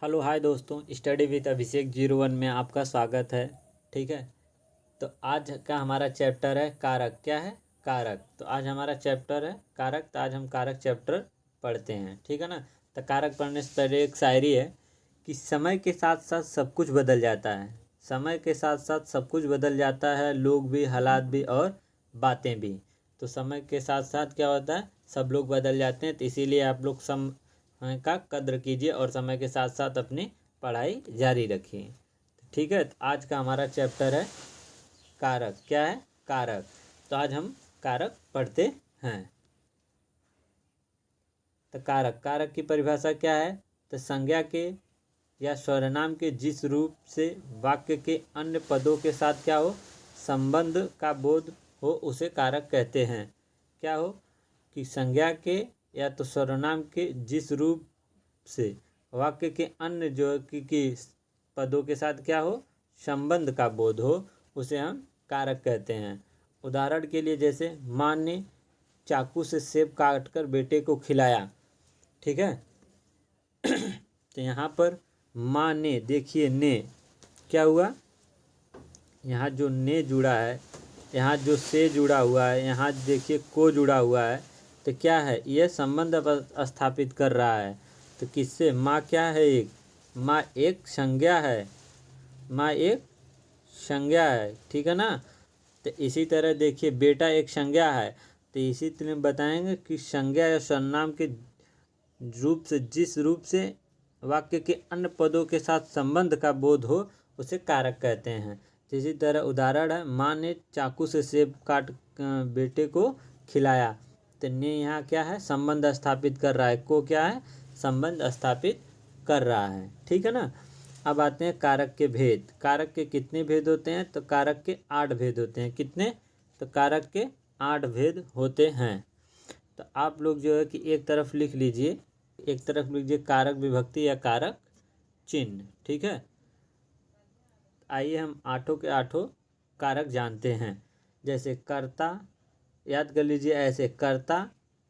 Hello hi दोस्तों, study with अभिषेक 01 में आपका स्वागत है। ठीक है, तो आज का हमारा चैप्टर है कारक। क्या है? कारक। तो आज हमारा चैप्टर है कारक। तो आज हम कारक चैप्टर पढ़ते हैं। ठीक है ना। तो कारक पढ़ने से पहले एक शायरी है कि समय के साथ साथ सब कुछ बदल जाता है। समय के साथ साथ सब कुछ बदल जाता है, लोग भी, हालात भी और बातें भी। तो समय के साथ साथ क्या होता है, सब लोग बदल जाते हैं। तो इसीलिए आप लोग समय का कद्र कीजिए और समय के साथ साथ अपनी पढ़ाई जारी रखिए। ठीक है, तो आज का हमारा चैप्टर है कारक। क्या है? कारक। तो आज हम कारक पढ़ते हैं। तो कारक कारक की परिभाषा क्या है? तो संज्ञा के या सर्वनाम के जिस रूप से वाक्य के अन्य पदों के साथ क्या हो, संबंध का बोध हो, उसे कारक कहते हैं। क्या हो कि संज्ञा के या तो सर्वनाम के जिस रूप से वाक्य के अन्य जो कि पदों के साथ क्या हो, संबंध का बोध हो, उसे हम कारक कहते हैं। उदाहरण के लिए जैसे माँ ने चाकू से सेब काटकर बेटे को खिलाया। ठीक है, तो यहाँ पर माँ ने, देखिए ने क्या हुआ, यहाँ जो ने जुड़ा है, यहाँ जो से जुड़ा हुआ है, यहाँ देखिए को जुड़ा हुआ है। तो क्या है, यह संबंध स्थापित कर रहा है। तो किससे? माँ क्या है? एक माँ एक संज्ञा है। माँ एक संज्ञा है। ठीक है ना। तो इसी तरह देखिए बेटा एक संज्ञा है। तो इसी तरह बताएंगे कि संज्ञा या सर्वनाम के रूप से जिस रूप से वाक्य के अन्य पदों के साथ संबंध का बोध हो, उसे कारक कहते हैं। इसी तरह उदाहरण है माँ ने चाकू से सेब काट बेटे को खिलाया। तो ने यहाँ क्या है, संबंध स्थापित कर रहा है। को क्या है, संबंध स्थापित कर रहा है। ठीक है ना। अब आते हैं कारक के भेद। कारक के कितने भेद होते हैं? तो कारक के 8 भेद होते हैं। कितने? तो कारक के 8 भेद होते हैं। तो आप लोग जो है कि एक तरफ लिख लीजिए, एक तरफ लीजिए कारक विभक्ति या कारक चिन्ह। ठीक है, आइए हम आठों के आठों कारक जानते हैं। जैसे कर्ता, याद कर लीजिए ऐसे: कर्ता,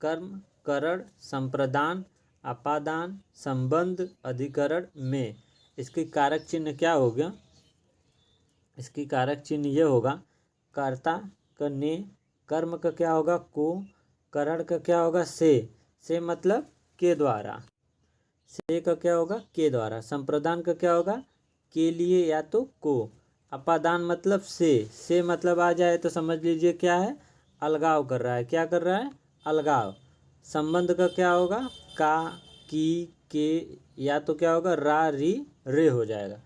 कर्म, करण, संप्रदान, अपादान, संबंध, अधिकरण में। इसकी कारक चिन्ह क्या होगा? इसकी कारक चिन्ह ये होगा, कर्ता का ने, कर्म का क्या होगा को, करण का क्या होगा से मतलब के द्वारा, से का क्या होगा के द्वारा, संप्रदान का क्या होगा के लिए या तो को, अपादान मतलब से मतलब आ जाए तो समझ लीजिए क्या है, अलगाव कर रहा है। क्या कर रहा है? अलगाव। संबंध का क्या होगा का, की, के, या तो क्या होगा रा, री, रे हो जाएगा।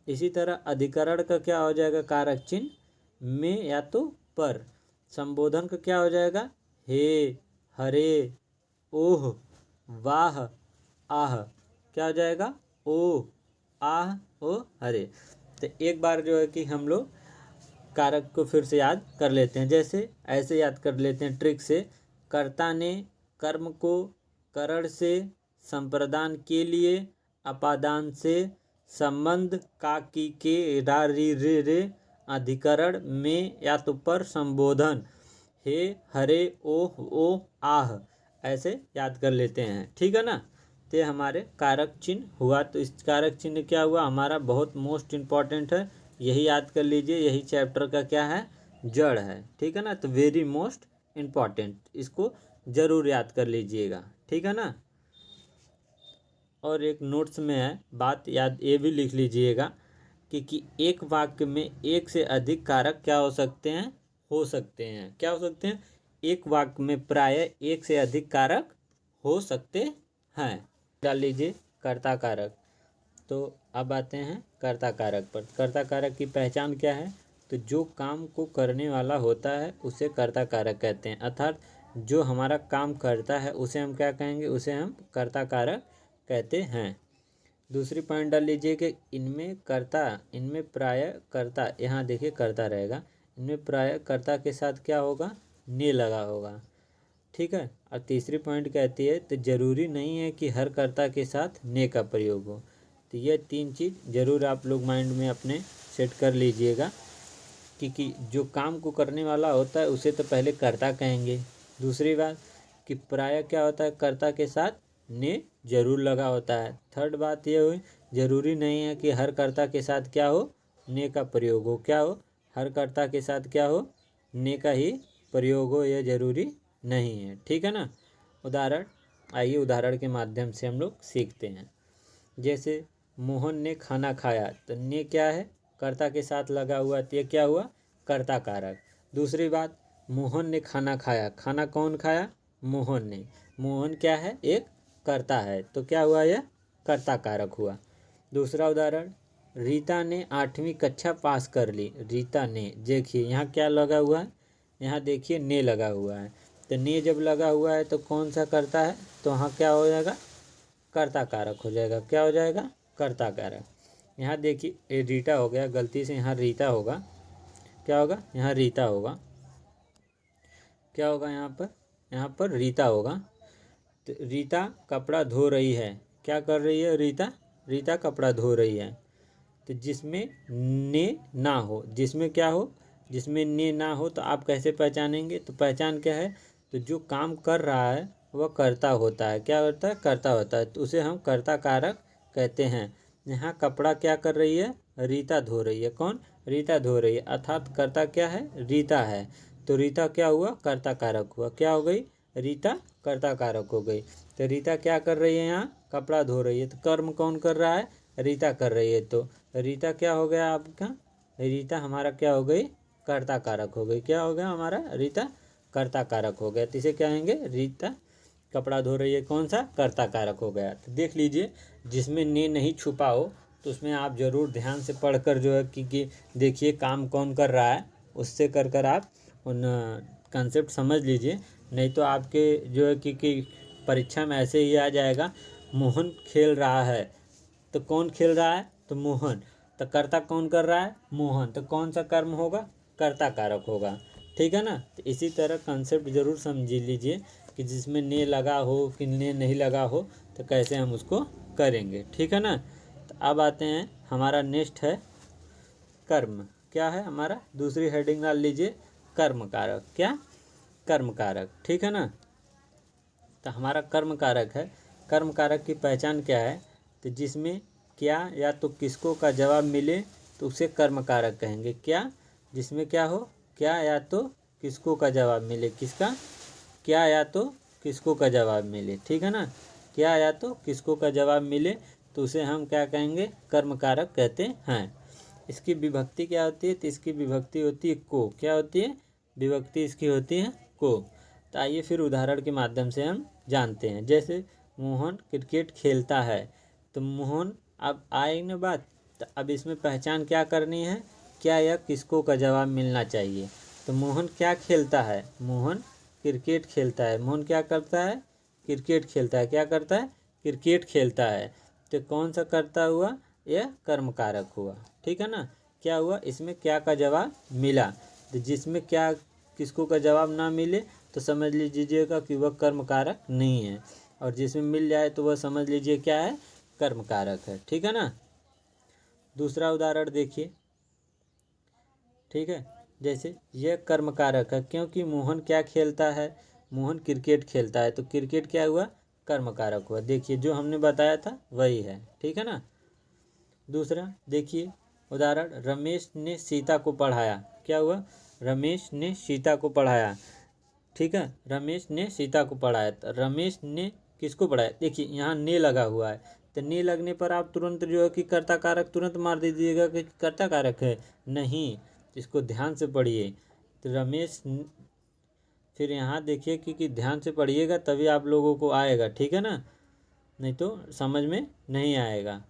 इसी तरह अधिकरण का क्या हो जाएगा, कारक चिन्ह में या तो पर। संबोधन का क्या हो जाएगा, हे, हरे, ओह, वाह, आह। क्या हो जाएगा, ओ, आह, ओ, हरे। तो एक बार जो है कि हम लोग कारक को फिर से याद कर लेते हैं। जैसे ऐसे याद कर लेते हैं ट्रिक से: कर्ता ने कर्म को, करण से, संप्रदान के लिए, अपादान से, संबंध का, की, के, रा, री, रे, अधिकरण में या तो पर, संबोधन हे, हरे, ओह, ओ, आह। ऐसे याद कर लेते हैं। ठीक है ना। तो ये हमारे कारक चिन्ह हुआ। तो इस कारक चिन्ह क्या हुआ हमारा, बहुत मोस्ट इम्पॉर्टेंट है। यही याद कर लीजिए, यही चैप्टर का क्या है, जड़ है। ठीक है ना। तो वेरी मोस्ट इम्पॉर्टेंट, इसको ज़रूर याद कर लीजिएगा। ठीक है ना। और एक नोट्स में है बात, याद ये भी लिख लीजिएगा कि एक वाक्य में एक से अधिक कारक क्या हो सकते हैं, हो सकते हैं। क्या हो सकते हैं? एक वाक्य में प्रायः एक से अधिक कारक हो सकते हैं। डाल लीजिए कर्ता कारक। तो अब आते हैं कर्ता कारक पर। कर्ता कारक की पहचान क्या है? तो जो काम को करने वाला होता है उसे कर्ता कारक कहते हैं। अर्थात जो हमारा काम करता है उसे हम क्या कहेंगे, उसे हम कर्ता कारक कहते हैं। दूसरी पॉइंट डाल लीजिए कि इनमें कर्ता, इनमें प्रायः कर्ता, यहाँ देखिए कर्ता रहेगा, इनमें प्रायः कर्ता के साथ क्या होगा, ने लगा होगा। ठीक है। और तीसरी पॉइंट कहती है तो ज़रूरी नहीं है कि हर कर्ता के साथ ने का प्रयोग हो। तो ये 3 चीज़ ज़रूर आप लोग माइंड में अपने सेट कर लीजिएगा कि जो काम को करने वाला होता है उसे तो पहले कर्ता कहेंगे। दूसरी बात कि प्रायः क्या होता है, कर्ता के साथ ने जरूर लगा होता है। थर्ड बात ये हुई, जरूरी नहीं है कि हर कर्ता के साथ क्या हो, ने का प्रयोग हो। क्या हो, हर कर्ता के साथ क्या हो, ने का ही प्रयोग हो, यह जरूरी नहीं है। ठीक है ना। उदाहरण, आइए उदाहरण के माध्यम से हम लोग सीखते हैं। जैसे मोहन ने खाना खाया, तो ने क्या है, कर्ता के साथ लगा हुआ, तो ये क्या हुआ, कर्ता कारक। दूसरी बात, मोहन ने खाना खाया, खाना कौन खाया, मोहन ने। मोहन क्या है, एक कर्ता है, तो क्या हुआ, यह कर्ता कारक हुआ। दूसरा उदाहरण, रीता ने 8वीं कक्षा पास कर ली। रीता ने, देखिए यहाँ क्या लगा हुआ है, यहाँ देखिए ने लगा हुआ है। तो ने जब लगा हुआ है तो कौन सा कर्ता है, तो वहाँ क्या हो जाएगा, कर्ता कारक हो जाएगा। क्या हो जाएगा, कर्ता कारक। यहाँ देखिए ये रीता हो गया, गलती से यहाँ रीता होगा, क्या होगा, यहाँ रीता होगा, क्या होगा यहाँ पर रीता होगा। तो रीता कपड़ा धो रही है, क्या कर रही है रीता, रीता कपड़ा धो रही है। तो जिसमें ने ना हो, जिसमें क्या हो, जिसमें ने ना हो तो आप कैसे पहचानेंगे, तो पहचान क्या है, तो जो काम कर रहा है वह कर्ता होता है। क्या होता है, कर्ता होता है, तो उसे हम कर्ता कारक कहते हैं। यहाँ कपड़ा क्या कर रही है, रीता धो रही है। कौन, रीता धो रही है, अर्थात कर्ता क्या है, रीता है। तो रीता क्या हुआ, कर्ता कारक हुआ। क्या हो गई, रीता कर्ता कारक हो गई। तो रीता क्या कर रही है, यहाँ कपड़ा धो रही है, तो कर्म कौन कर रहा है, रीता कर रही है। तो रीता क्या हो गया आपका, रीता हमारा क्या हो गई, कर्ता कारक हो गई। क्या हो गया हमारा, रीता कर्ता कारक हो गया। तो इसे कहेंगे रीता कपड़ा धो रही है, कौन सा, कर्ता कारक हो गया। तो देख लीजिए, जिसमें ने नहीं छुपा हो तो उसमें आप ज़रूर ध्यान से पढ़कर जो है कि देखिए काम कौन कर रहा है, उससे कर आप उन कंसेप्ट समझ लीजिए। नहीं तो आपके जो है कि परीक्षा में ऐसे ही आ जाएगा, मोहन खेल रहा है, तो कौन खेल रहा है, तो मोहन। तो कर्ता कौन कर रहा है, मोहन, तो कौन सा कर्म होगा, कर्ता कारक होगा। ठीक है ना। तो इसी तरह कंसेप्ट जरूर समझ लीजिए कि जिसमें ने लगा हो कि ने नहीं लगा हो, तो कैसे हम उसको करेंगे। ठीक है ना। तो अब आते हैं, हमारा नेक्स्ट है कर्म। क्या है हमारा, दूसरी हेडिंग डाल लीजिए, कर्म कारक। क्या, कर्म कारक। ठीक है ना। तो हमारा कर्म कारक है, कर्म कारक की पहचान क्या है, तो जिसमें क्या या तो किसको का जवाब मिले तो उसे कर्म कारक कहेंगे। क्या, जिसमें क्या हो, क्या या तो किसको का जवाब मिले, किसका, क्या या तो किसको का जवाब मिले। ठीक है ना। क्या या तो किसको का जवाब मिले तो उसे हम क्या कहेंगे, कर्म कारक कहते हैं। इसकी विभक्ति क्या होती है, तो इसकी विभक्ति होती है को। क्या होती है, विभक्ति इसकी होती है को। तो आइए फिर उदाहरण के माध्यम से हम जानते हैं। जैसे मोहन क्रिकेट खेलता है, तो मोहन, अब आएगी ना बात, तो अब इसमें पहचान क्या करनी है, क्या या किसको का जवाब मिलना चाहिए। तो मोहन क्या खेलता है, मोहन क्रिकेट खेलता है। मोहन क्या करता है, क्रिकेट खेलता है। क्या करता है, क्रिकेट खेलता है। तो कौन सा करता हुआ, यह कर्म कारक हुआ। ठीक है ना। क्या हुआ, इसमें क्या का जवाब मिला। तो जिसमें क्या किसको का जवाब ना मिले तो समझ लीजिएगा कि वह कर्म कारक नहीं है, और जिसमें मिल जाए तो वह समझ लीजिए क्या है, कर्म कारक है। ठीक है ना। दूसरा उदाहरण देखिए। ठीक है, जैसे यह कर्म कारक है क्योंकि मोहन क्या खेलता है, मोहन क्रिकेट खेलता है। तो क्रिकेट क्या हुआ, कर्म कारक हुआ। देखिए जो हमने बताया था वही है। ठीक है ना। दूसरा देखिए उदाहरण, रमेश ने सीता को पढ़ाया। क्या हुआ, रमेश ने सीता को पढ़ाया। ठीक है, रमेश ने सीता को पढ़ाया। तो रमेश ने किसको पढ़ाया, देखिए यहाँ ने लगा हुआ है, तो ने लगने पर आप तुरंत जो है कि कर्ता कारक तुरंत मार दीजिएगा कि कर्ता कारक है, नहीं, इसको ध्यान से पढ़िए। तो रमेश, फिर यहाँ देखिए कि ध्यान से पढ़िएगा तभी आप लोगों को आएगा। ठीक है ना, नहीं तो समझ में नहीं आएगा।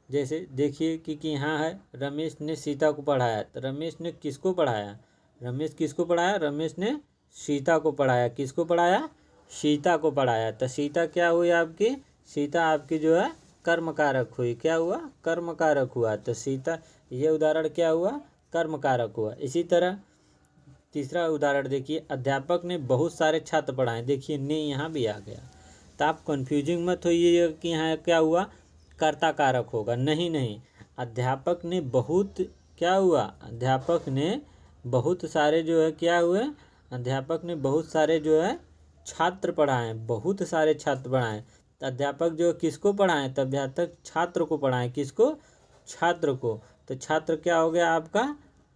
जैसे देखिए कि यहाँ है, रमेश ने सीता को पढ़ाया। तो रमेश ने किसको पढ़ाया, रमेश किसको पढ़ाया, रमेश ने सीता को पढ़ाया। किसको पढ़ाया, सीता को पढ़ाया। तो सीता क्या हुई आपकी, सीता आपकी जो है कर्म कारक हुई। क्या हुआ, कर्म कारक हुआ। तो सीता, ये उदाहरण क्या हुआ, कर्म कारक हुआ। इसी तरह तीसरा उदाहरण देखिए, अध्यापक ने बहुत सारे छात्र पढ़ाए। देखिए ने यहाँ भी आ गया, तो आप कन्फ्यूजिंग मत होइए कि यहाँ क्या हुआ, कर्ता कारक होगा। नहीं नहीं, अध्यापक ने बहुत, क्या हुआ, अध्यापक ने बहुत सारे जो है क्या हुए, अध्यापक ने बहुत सारे जो है छात्र पढ़ाएं, बहुत सारे छात्र पढ़ाएं। तो अध्यापक जो किसको पढ़ाएं, तो अध्यापक छात्र को पढ़ाएं, किसको, छात्र को। तो छात्र क्या हो गया आपका,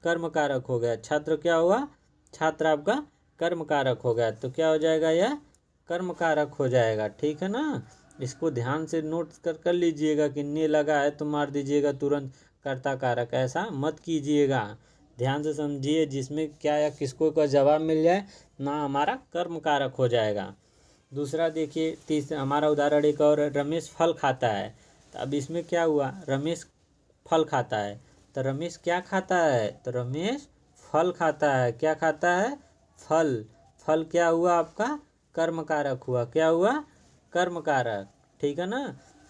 कर्म कारक हो गया। छात्र क्या हुआ, छात्र आपका कर्म कारक हो गया। तो क्या हो जाएगा, यह कर्म कारक हो जाएगा। ठीक है ना, इसको ध्यान से नोट कर लीजिएगा कि ने लगा है तो मार दीजिएगा तुरंत कर्ता कारक, ऐसा मत कीजिएगा। ध्यान से समझिए, जिसमें क्या या किसको का जवाब मिल जाए ना हमारा कर्म कारक हो जाएगा। दूसरा देखिए, तीसरा हमारा उदाहरण एक और, रमेश फल खाता है। तो अब इसमें क्या हुआ, रमेश फल खाता है। तो रमेश क्या खाता है, तो रमेश फल खाता है। क्या खाता है, फल। फल क्या हुआ आपका, कर्म कारक हुआ। क्या हुआ, कर्म कारक। ठीक है ना,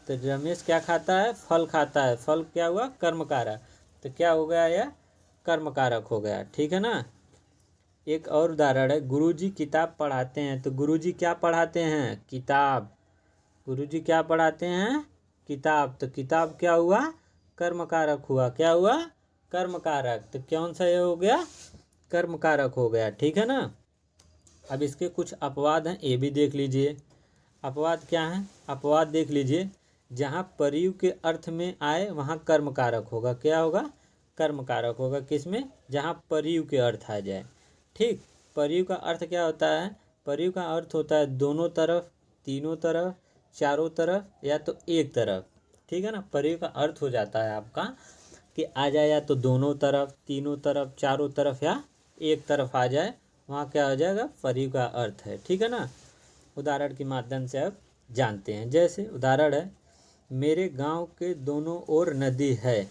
तो रमेश क्या खाता है, फल खाता है। फल क्या हुआ, कर्म कारक। तो क्या हो गया, यह कर्म कारक हो गया। ठीक है ना। एक और उदाहरण है, गुरुजी किताब पढ़ाते हैं। तो गुरुजी क्या पढ़ाते हैं, किताब। गुरुजी क्या पढ़ाते हैं, किताब। तो किताब क्या हुआ, कर्म कारक हुआ। क्या हुआ, कर्म कारक। तो कौन सा ये हो गया, कर्म कारक हो गया। ठीक है ना। अब इसके कुछ अपवाद हैं, ये भी देख लीजिए। अपवाद क्या है, अपवाद देख लीजिए। जहाँ परयु के अर्थ में आए वहाँ कर्म कारक होगा। क्या होगा, कर्म कारक होगा। किसमें, जहाँ परयु के अर्थ आ जाए। ठीक, परयु का अर्थ क्या होता है, परयु का अर्थ होता है दोनों तरफ, तीनों तरफ, चारों तरफ, या तो एक तरफ। ठीक है ना, परयु का अर्थ हो जाता है आपका कि आ जाए या तो दोनों तरफ, तीनों तरफ, चारों तरफ, या एक तरफ आ जाए, वहाँ क्या हो जाएगा, परयु का अर्थ है। ठीक है ना। उदाहरण के माध्यम से अब जानते हैं। जैसे उदाहरण है, मेरे गांव के दोनों ओर नदी है।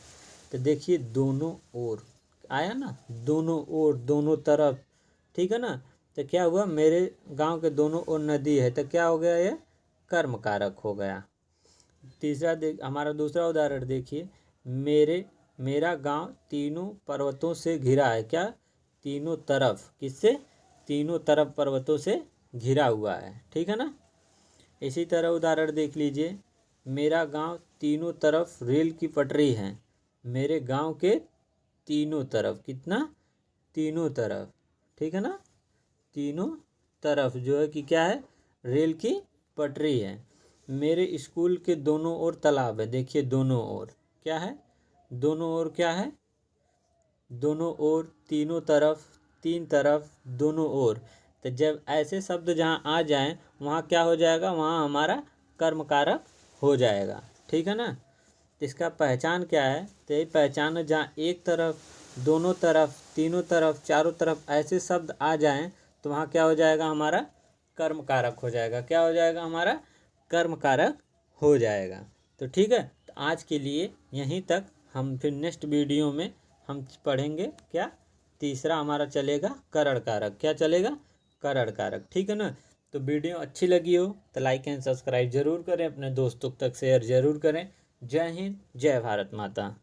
तो देखिए दोनों ओर आया ना, दोनों ओर, दोनों तरफ। ठीक है ना। तो क्या हुआ, मेरे गांव के दोनों ओर नदी है। तो क्या हो गया, ये कर्म कारक हो गया। तीसरा हमारा दूसरा उदाहरण देखिए, मेरा गांव तीनों पर्वतों से घिरा है। क्या, तीनों तरफ, किससे, तीनों तरफ पर्वतों से घिरा हुआ है। ठीक है ना। इसी तरह उदाहरण देख लीजिए, मेरा गांव तीनों तरफ रेल की पटरी है। मेरे गांव के तीनों तरफ, कितना, तीनों तरफ। ठीक है ना, तीनों तरफ जो है कि क्या है, रेल की पटरी है। मेरे स्कूल के दोनों ओर तालाब है। देखिए दोनों ओर क्या है, दोनों ओर क्या है, दोनों ओर, तीनों तरफ, तीन तरफ, दोनों ओर। तो जब ऐसे शब्द जहाँ आ जाएं वहाँ क्या हो जाएगा, वहाँ हमारा कर्म कारक हो जाएगा। ठीक है ना। तो इसका पहचान क्या है, तो यही पहचान है, जहाँ एक तरफ, दोनों तरफ, तीनों तरफ, चारों तरफ ऐसे शब्द आ जाएं तो वहाँ क्या हो जाएगा, हमारा कर्म कारक हो जाएगा। क्या हो जाएगा, हमारा कर्म कारक हो जाएगा। तो ठीक है, तो आज के लिए यहीं तक। हम फिर नेक्स्ट वीडियो में हम पढ़ेंगे क्या, तीसरा हमारा चलेगा करण कारक। क्या चलेगा, करण कारक। ठीक है ना। तो वीडियो अच्छी लगी हो तो लाइक एंड सब्सक्राइब जरूर करें, अपने दोस्तों तक शेयर जरूर करें। जय हिंद, जय भारत माता।